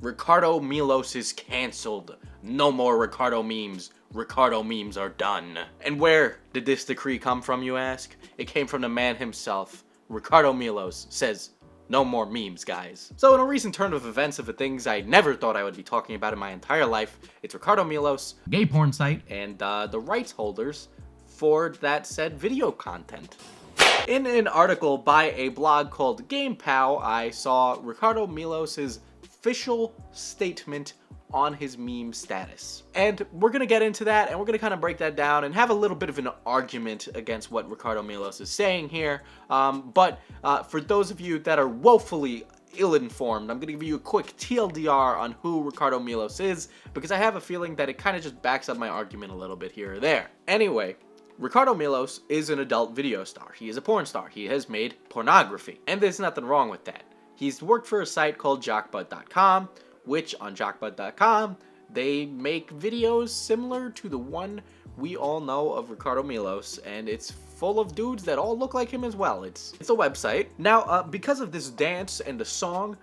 Ricardo Milos is cancelled. No more Ricardo memes. Ricardo memes are done. And where did this decree come from, you ask? It came from the man himself. Ricardo Milos says, no more memes, guys. So in a recent turn of events of the things I never thought I would be talking about in my entire life, it's Ricardo Milos, gay porn site, and the rights holders for that said video content. In an article by a blog called GamePow, I saw Ricardo Milos' official statement on his meme status. And we're gonna get into that, and we're gonna kind of break that down and have a little bit of an argument against what Ricardo Milos is saying here. But for those of you that are woefully ill-informed, I'm gonna give you a quick TLDR on who Ricardo Milos is, because I have a feeling that it kind of just backs up my argument a little bit here or there. Anyway, Ricardo Milos is an adult video star. He is a porn star. He has made pornography, and there's nothing wrong with that. He's worked for a site called jockbutt.com, which on jockbutt.com, they make videos similar to the one we all know of Ricardo Milos, and it's full of dudes that all look like him as well. It's a website. Now, because of this dance and the song,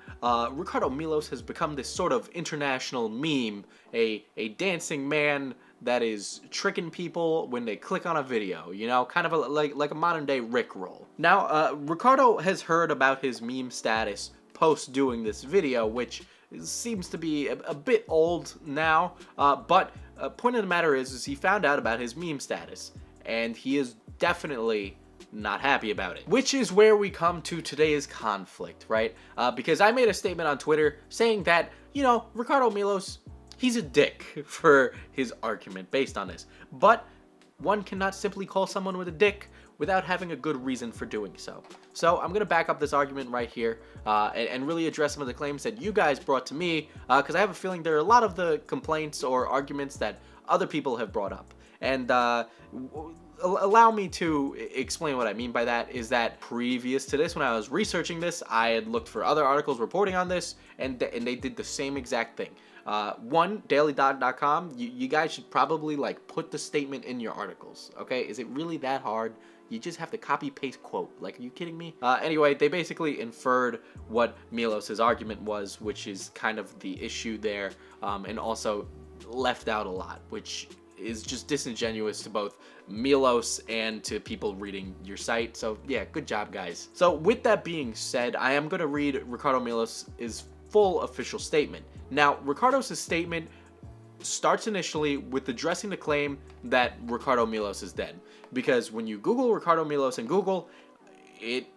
Ricardo Milos has become this sort of international meme, a dancing man that is tricking people when they click on a video, you know, kind of like a modern day Rickroll. Now, Ricardo has heard about his meme status post doing this video, which seems to be a bit old now, but point of the matter is he found out about his meme status, and he is definitely not happy about it. Which is where we come to today's conflict, right? Because I made a statement on Twitter saying that, you know, Ricardo Milos, he's a dick for his argument based on this. But one cannot simply call someone with a dick without having a good reason for doing so. So I'm going to back up this argument right here and really address some of the claims that you guys brought to me, because I have a feeling there are a lot of the complaints or arguments that other people have brought up. And allow me to explain what I mean by that is that previous to this, when I was researching this, I had looked for other articles reporting on this, and they did the same exact thing. One, dailydot.com, you guys should probably like put the statement in your articles, okay? Is it really that hard? You just have to copy paste quote. Like, are you kidding me? Anyway, they basically inferred what Milos' argument was, which is kind of the issue there, and also left out a lot, which is just disingenuous to both Milos and to people reading your site. So yeah, good job, guys. So with that being said, I am going to read Ricardo Milos' full official statement. Now, Ricardo's statement starts initially with addressing the claim that Ricardo Milos is dead. Because when you Google Ricardo Milos in Google, it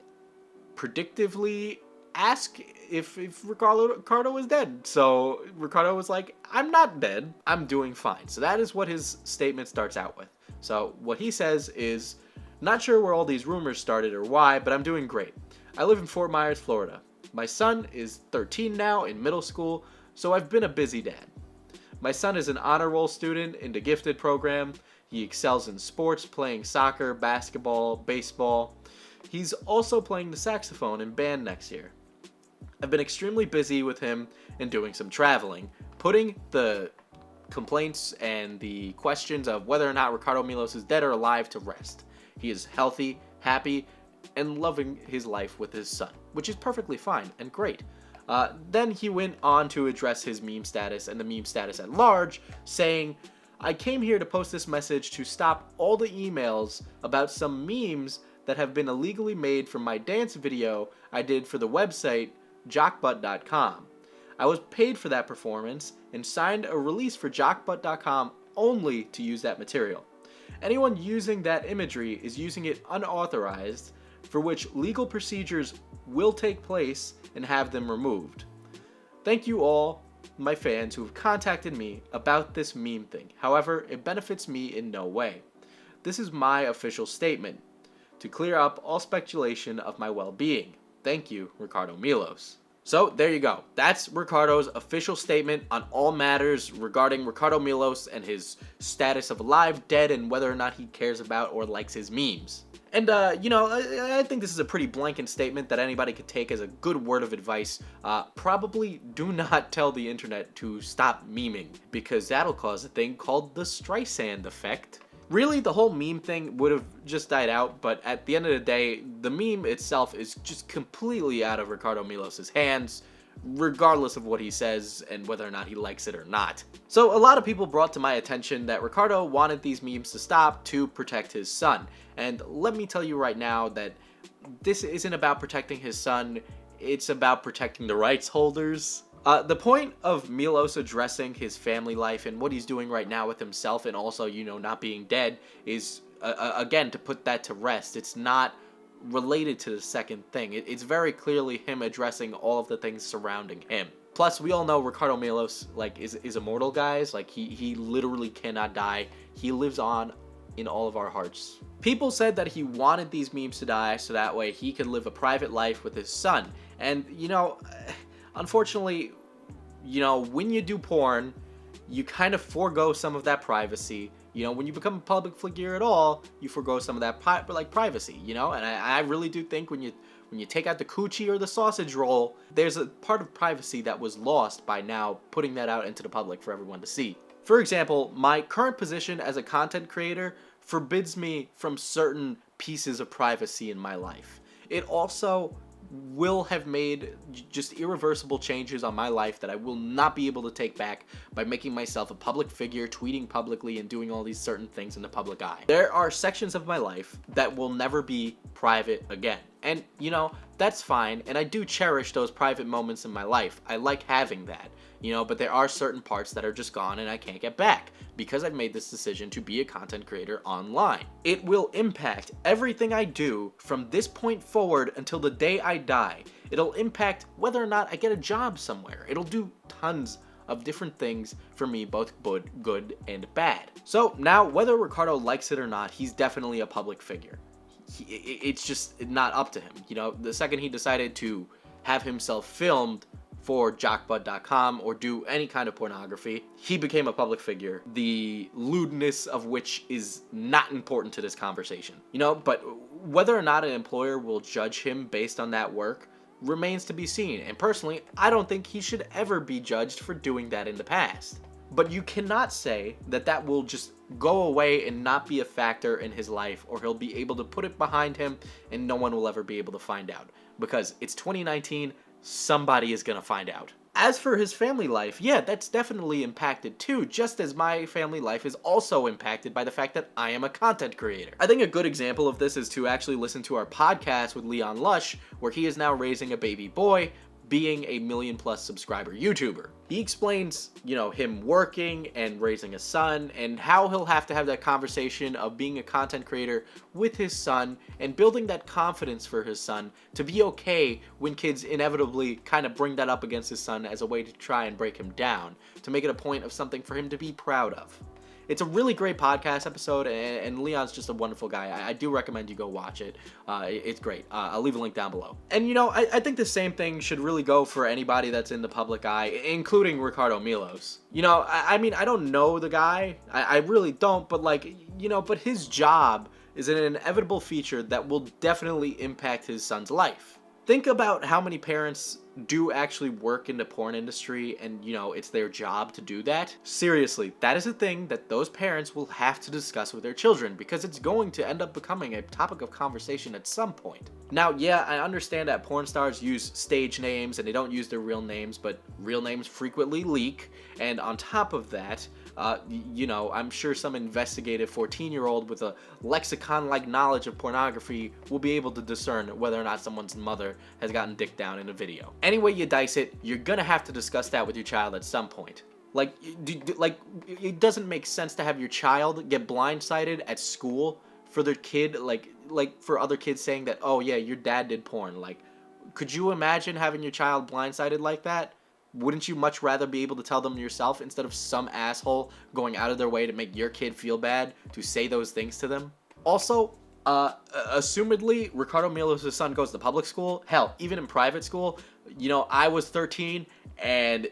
predictively asks if Ricardo is dead. So Ricardo was like, I'm not dead, I'm doing fine. So that is what his statement starts out with. So what he says is, not sure where all these rumors started or why, but I'm doing great. I live in Fort Myers, Florida. My son is 13 now, in middle school, so I've been a busy dad. My son is an honor roll student in the gifted program. He excels in sports, playing soccer, basketball, baseball. He's also playing the saxophone in band next year. I've been extremely busy with him and doing some traveling, putting the complaints and the questions of whether or not Ricardo Milos is dead or alive to rest. He is healthy, happy, and loving his life with his son, which is perfectly fine and great. Then he went on to address his meme status and the meme status at large, saying, I came here to post this message to stop all the emails about some memes that have been illegally made from my dance video I did for the website jockbutt.com. I was paid for that performance and signed a release for jockbutt.com only to use that material. Anyone using that imagery is using it unauthorized, for which legal procedures will take place and have them removed. Thank you all, my fans who have contacted me about this meme thing. However, it benefits me in no way. This is my official statement to clear up all speculation of my well-being. Thank you, Ricardo Milos. So there you go. That's Ricardo's official statement on all matters regarding Ricardo Milos and his status of alive, dead, and whether or not he cares about or likes his memes. And, you know, I think this is a pretty blanket statement that anybody could take as a good word of advice. Probably do not tell the internet to stop memeing, because that'll cause a thing called the Streisand effect. Really, the whole meme thing would have just died out, but at the end of the day, the meme itself is just completely out of Ricardo Milos' hands. regardless of what he says and whether or not he likes it or not. So a lot of people brought to my attention that Ricardo wanted these memes to stop to protect his son. And let me tell you right now that this isn't about protecting his son, it's about protecting the rights holders. The point of Milos addressing his family life and what he's doing right now with himself and also, not being dead is, again, to put that to rest. It's not related to the second thing. It's very clearly him addressing all of the things surrounding him. Plus, we all know Ricardo Milos, is immortal, guys. He literally cannot die. He lives on in all of our hearts. People said that he wanted these memes to die so that way he could live a private life with his son. And, unfortunately, when you do porn, you kind of forego some of that privacy. When you become a public figure at all, you forego some of that privacy, And I really do think when you take out the coochie or the sausage roll, there's a part of privacy that was lost by now putting that out into the public for everyone to see. For example, my current position as a content creator forbids me from certain pieces of privacy in my life. It also will have made just irreversible changes on my life that I will not be able to take back by making myself a public figure, tweeting publicly, and doing all these certain things in the public eye. There are sections of my life that will never be private again. And, that's fine, and I do cherish those private moments in my life. I like having that, but there are certain parts that are just gone and I can't get back because I've made this decision to be a content creator online. It will impact everything I do from this point forward until the day I die. It'll impact whether or not I get a job somewhere. It'll do tons of different things for me, both good and bad. So now, whether Ricardo likes it or not, he's definitely a public figure. It's just not up to him. The second he decided to have himself filmed for jockbud.com or do any kind of pornography, he became a public figure, the lewdness of which is not important to this conversation. But whether or not an employer will judge him based on that work remains to be seen. And personally, I don't think he should ever be judged for doing that in the past. But you cannot say that will just go away and not be a factor in his life, or he'll be able to put it behind him and no one will ever be able to find out. Because it's 2019, somebody is gonna find out. As for his family life, yeah, that's definitely impacted too, just as my family life is also impacted by the fact that I am a content creator. I think a good example of this is to actually listen to our podcast with Lush, where he is now raising a baby boy, being a 1 million+ subscriber YouTuber. He explains, him working and raising a son and how he'll have to have that conversation of being a content creator with his son and building that confidence for his son to be okay when kids inevitably kind of bring that up against his son as a way to try and break him down, to make it a point of something for him to be proud of. It's a really great podcast episode, and Leon's just a wonderful guy. I do recommend you go watch it. It's great. I'll leave a link down below. And, I think the same thing should really go for anybody that's in the public eye, including Ricardo Milos. I don't know the guy. I really don't, but, but his job is an inevitable feature that will definitely impact his son's life. Think about how many parents do actually work in the porn industry and, it's their job to do that. Seriously, that is a thing that those parents will have to discuss with their children because it's going to end up becoming a topic of conversation at some point. Now, yeah, I understand that porn stars use stage names and they don't use their real names, but real names frequently leak. And on top of that, I'm sure some investigative 14-year-old with a lexicon-like knowledge of pornography will be able to discern whether or not someone's mother has gotten dicked down in a video. Any way you dice it, you're gonna have to discuss that with your child at some point. It doesn't make sense to have your child get blindsided at school for their kid, for other kids saying that, oh yeah, your dad did porn. Could you imagine having your child blindsided like that? Wouldn't you much rather be able to tell them yourself instead of some asshole going out of their way to make your kid feel bad to say those things to them? Also, assumedly, Ricardo Milos' son goes to public school. Hell, even in private school, I was 13 and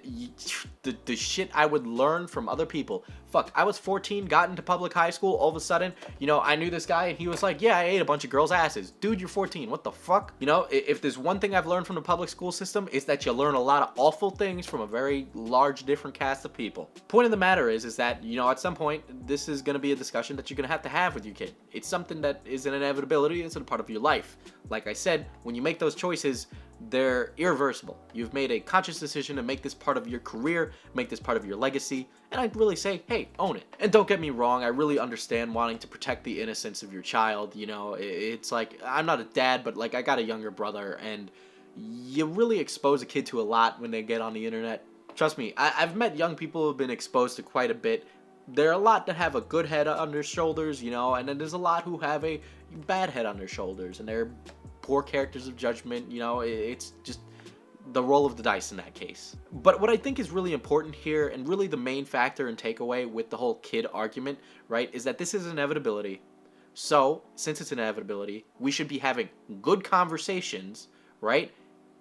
the shit I would learn from other people. Fuck, I was 14, got into public high school, all of a sudden, I knew this guy and he was like, yeah, I ate a bunch of girls' asses. Dude, you're 14, what the fuck? If there's one thing I've learned from the public school system, it's that you learn a lot of awful things from a very large different cast of people. Point of the matter is that, at some point, this is gonna be a discussion that you're gonna have with your kid. It's something that is an inevitability, it's a part of your life. Like I said, when you make those choices, they're irreversible. You've made a conscious decision to make this part of your career, make this part of your legacy, and I'd really say, hey, own it. And don't get me wrong, I really understand wanting to protect the innocence of your child. You know, it's like, I'm not a dad, but like I got a younger brother, and you really expose a kid to a lot when they get on the internet. Trust me, I've met young people who have been exposed to quite a bit. There are a lot that have a good head on their shoulders, you know, and then there's a lot who have a bad head on their shoulders, and they're poor characters of judgment. You know, it's just the roll of the dice in that case. But what I think is really important here, and really the main factor and takeaway with the whole kid argument, right, is that this is inevitability. So, since it's inevitability, we should be having good conversations, right,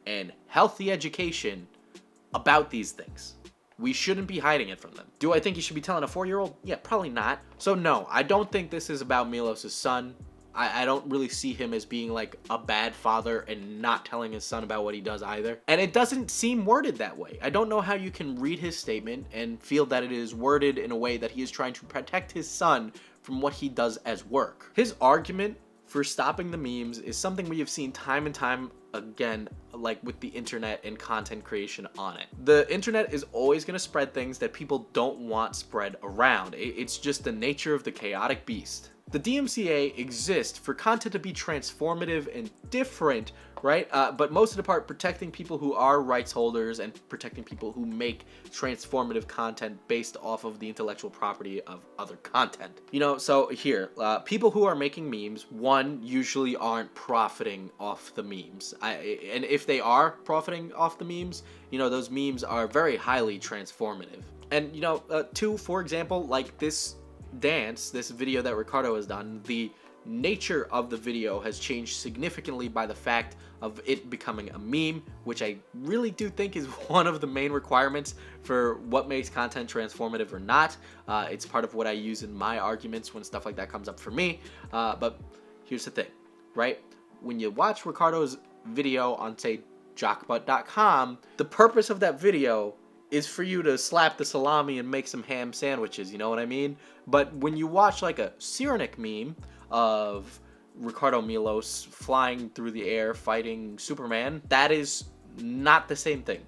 and healthy education about these things. We shouldn't be hiding it from them. Do I think you should be telling a 4-year-old? Yeah, probably not. So no, I don't think this is about Milos' son. I don't really see him as being like a bad father and not telling his son about what he does either. And it doesn't seem worded that way. I don't know how you can read his statement and feel that it is worded in a way that he is trying to protect his son from what he does as work. His argument for stopping the memes is something we have seen time and time again, like with the internet and content creation on it. The internet is always going to spread things that people don't want spread around. It's just the nature of the chaotic beast. The DMCA exists for content to be transformative and different, right? But most of the part protecting people who are rights holders and protecting people who make transformative content based off of the intellectual property of other content. You know, so here, people who are making memes, one, usually aren't profiting off the memes. And if they are profiting off the memes, you know, those memes are very highly transformative. And, you know, two, for example, like this dance, this video that Ricardo has done, the nature of the video has changed significantly by the fact of it becoming a meme, which I really do think is one of the main requirements for what makes content transformative or not. It's part of what I use in my arguments when stuff like that comes up for me. But here's the thing, right? When you watch Ricardo's video on, say, jockbutt.com, the purpose of that video is for you to slap the salami and make some ham sandwiches, you know what I mean? But when you watch like a Cyrenaic meme of Ricardo Milos flying through the air fighting Superman, that is not the same thing.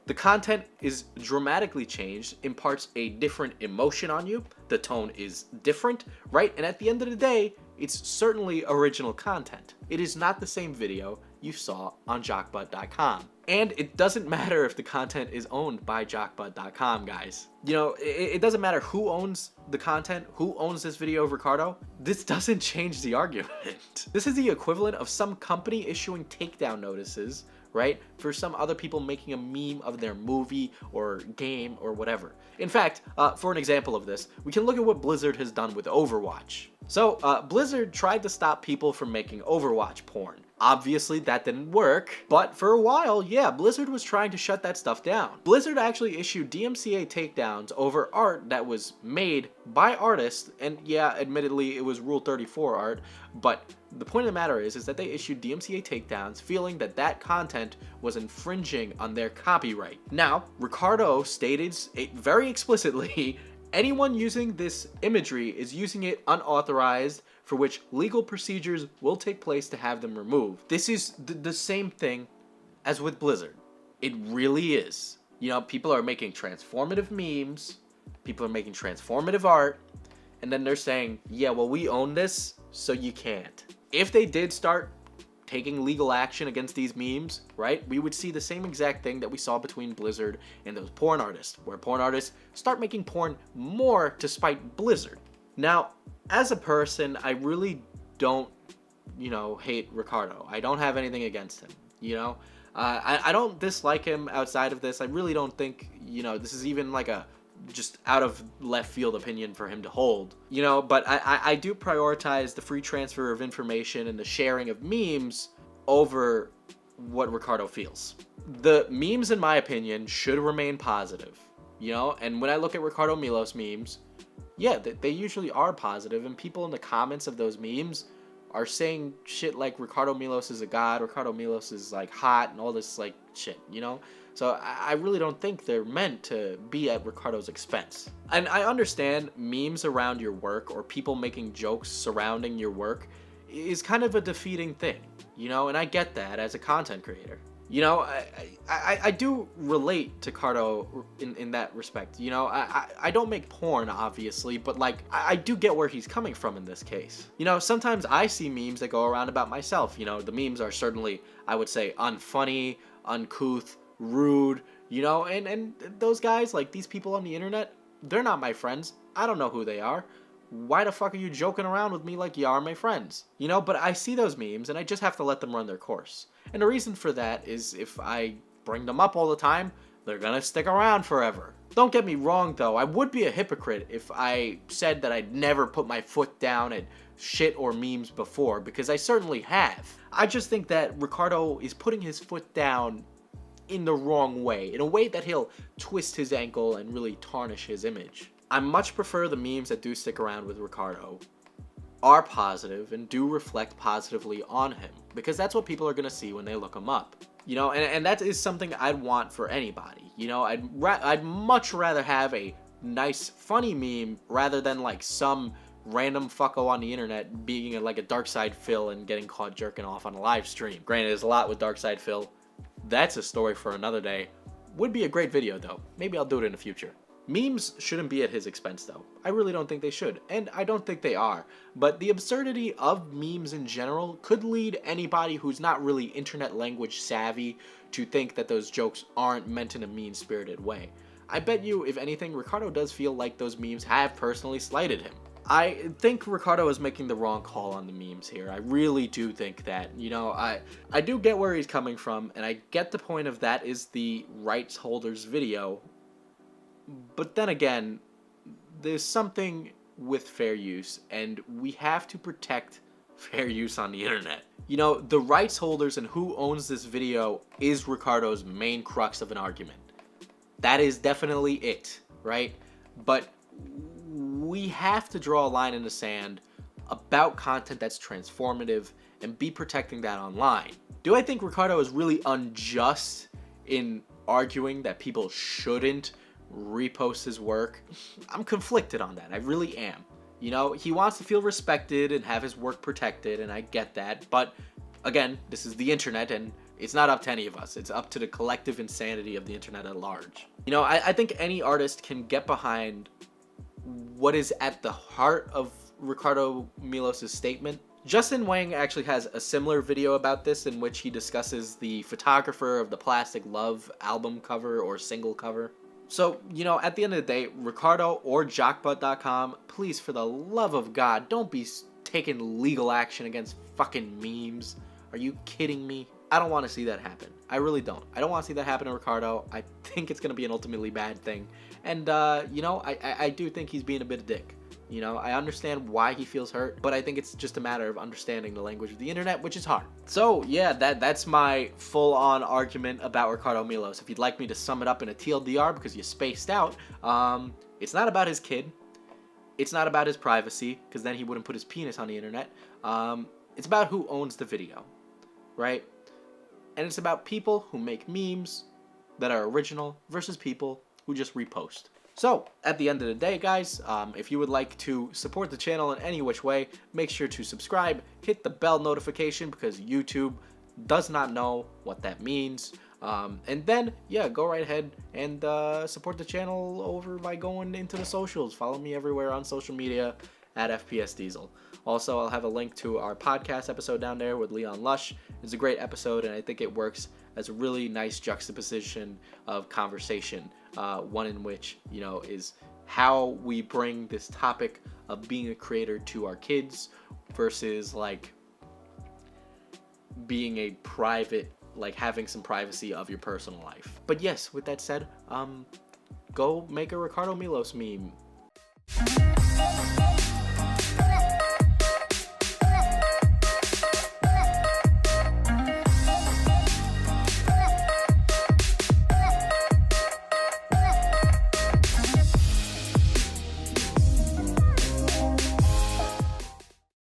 The content is dramatically changed, imparts a different emotion on you, the tone is different, right? And at the end of the day, it's certainly original content. It is not the same video you saw on jockbutt.com. And it doesn't matter if the content is owned by jockbutt.com, guys. You know, it doesn't matter who owns the content, who owns this video of Ricardo. This doesn't change the argument. This is the equivalent of some company issuing takedown notices, right, for some other people making a meme of their movie or game or whatever. In fact, for an example of this, we can look at what Blizzard has done with Overwatch. So, Blizzard tried to stop people from making Overwatch porn. Obviously, that didn't work, but for a while, yeah, Blizzard was trying to shut that stuff down. Blizzard actually issued DMCA takedowns over art that was made by artists, and yeah, admittedly, it was Rule 34 art, but the point of the matter is that they issued DMCA takedowns feeling that that content was infringing on their copyright. Now, Ricardo stated very explicitly, anyone using this imagery is using it unauthorized, for which legal procedures will take place to have them removed. This is the same thing as with Blizzard. It really is. You know, people are making transformative memes, people are making transformative art, and then they're saying, yeah, well, we own this, so you can't. If they did start taking legal action against these memes, right, we would see the same exact thing that we saw between Blizzard and those porn artists, where porn artists start making porn more to spite Blizzard. Now, as a person, I really don't, you know, hate Ricardo. I don't have anything against him, you know? I don't dislike him outside of this. I really don't think, you know, this is even like a just out of left field opinion for him to hold, you know, but I do prioritize the free transfer of information and the sharing of memes over what Ricardo feels. The memes, in my opinion, should remain positive, you know, and when I look at Ricardo Milos memes, yeah, they usually are positive, and people in the comments of those memes are saying shit like Ricardo Milos is a god, Ricardo Milos is like hot, and all this like shit, you know? So I really don't think they're meant to be at Ricardo's expense. And I understand memes around your work or people making jokes surrounding your work is kind of a defeating thing, you know, and I get that as a content creator. You know, I do relate to Cardo in that respect. You know, I don't make porn, obviously, but like, I do get where he's coming from in this case. You know, sometimes I see memes that go around about myself. You know, the memes are certainly, I would say, unfunny, uncouth, rude, you know, and those guys, like these people on the internet, they're not my friends. I don't know who they are. Why the fuck are you joking around with me like you are my friends? You know, but I see those memes and I just have to let them run their course. And the reason for that is if I bring them up all the time, they're gonna stick around forever. Don't get me wrong though, I would be a hypocrite if I said that I'd never put my foot down at shit or memes before, because I certainly have. I just think that Ricardo is putting his foot down in the wrong way, in a way that he'll twist his ankle and really tarnish his image. I much prefer the memes that do stick around with Ricardo are positive and do reflect positively on him, because that's what people are going to see when they look him up. You know, and that is something I'd want for anybody. You know, I'd much rather have a nice, funny meme rather than like some random fucko on the internet being like a Dark Side Phil and getting caught jerking off on a live stream. Granted, there's a lot with Dark Side Phil. That's a story for another day. Would be a great video though. Maybe I'll do it in the future. Memes shouldn't be at his expense though. I really don't think they should, and I don't think they are. But the absurdity of memes in general could lead anybody who's not really internet language savvy to think that those jokes aren't meant in a mean-spirited way. I bet you, if anything, Ricardo does feel like those memes have personally slighted him. I think Ricardo is making the wrong call on the memes here. I really do think that. You know, I do get where he's coming from, and I get the point of that is the rights holder's video. But then again, there's something with fair use, and we have to protect fair use on the internet. You know, the rights holders and who owns this video is Ricardo's main crux of an argument. That is definitely it, right? But we have to draw a line in the sand about content that's transformative and be protecting that online. Do I think Ricardo is really unjust in arguing that people shouldn't repost his work? I'm conflicted on that. I really am. You know, he wants to feel respected and have his work protected, and I get that. But again, this is the internet, and it's not up to any of us. It's up to the collective insanity of the internet at large. You know, I think any artist can get behind what is at the heart of Ricardo Milos' statement. Justin Whang actually has a similar video about this in which he discusses the photographer of the Plastic Love album cover or single cover. So, you know, at the end of the day, Ricardo or jockbutt.com, please, for the love of God, don't be taking legal action against fucking memes. Are you kidding me? I don't want to see that happen. I really don't. I don't want to see that happen to Ricardo. I think it's going to be an ultimately bad thing. And, you know, I do think he's being a bit of a dick. You know, I understand why he feels hurt, but I think it's just a matter of understanding the language of the internet, which is hard. So, yeah, that's my full-on argument about Ricardo Milos. If you'd like me to sum it up in a TLDR because you spaced out, it's not about his kid. It's not about his privacy, because then he wouldn't put his penis on the internet. It's about who owns the video, right? And it's about people who make memes that are original versus people who just repost. So, at the end of the day, guys, if you would like to support the channel in any which way, make sure to subscribe, hit the bell notification because YouTube does not know what that means. And then, yeah, go right ahead and support the channel over by going into the socials. Follow me everywhere on social media at FPS Diesel. Also, I'll have a link to our podcast episode down there with Leon Lush. It's a great episode, and I think it works as a really nice juxtaposition of conversation. One in which, you know, is how we bring this topic of being a creator to our kids versus, like, being a private, like, having some privacy of your personal life. But yes, with that said, go make a Ricardo Milos meme.